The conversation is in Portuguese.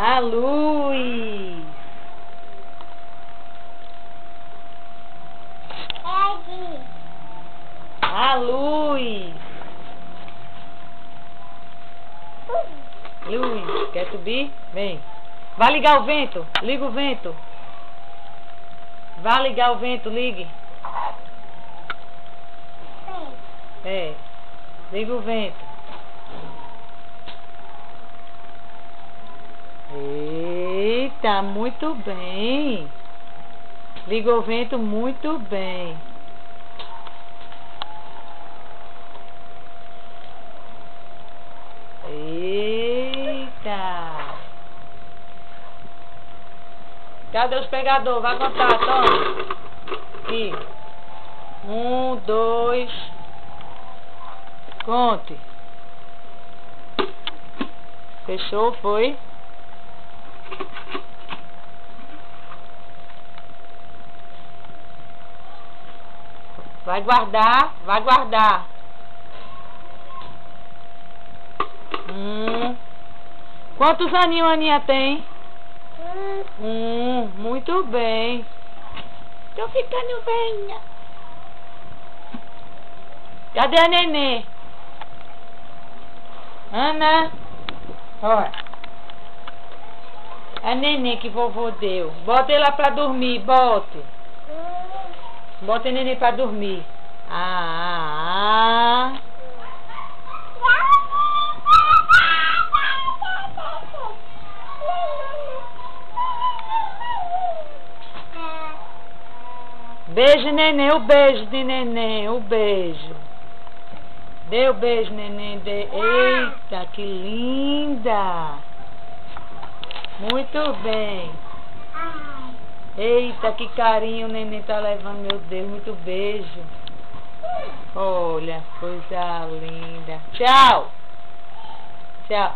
A luz. A luz. Luz, quer subir? Vem. Vai ligar o vento. Liga o vento. Vai ligar o vento, ligue. É. Liga o vento. Eita, muito bem. Liga o vento muito bem. Eita. Cadê os pegadores? Vai contar, toma. Aqui. 1, 2. Conte. Fechou, foi? Vai guardar, vai guardar. Quantos aninhos a Aninha tem? Muito bem. Tô ficando velha. Cadê a nenê? Ana? Olha. A nenê que vovô deu. Bota ela pra dormir, bote. Bota a nenê pra dormir. Beijo, neném, o beijo de neném, o beijo. Dê o beijo, neném, dê. Eita, que linda. Muito bem. Eita, que carinho o neném tá levando, meu Deus, muito beijo. Olha, coisa linda. Tchau. Tchau.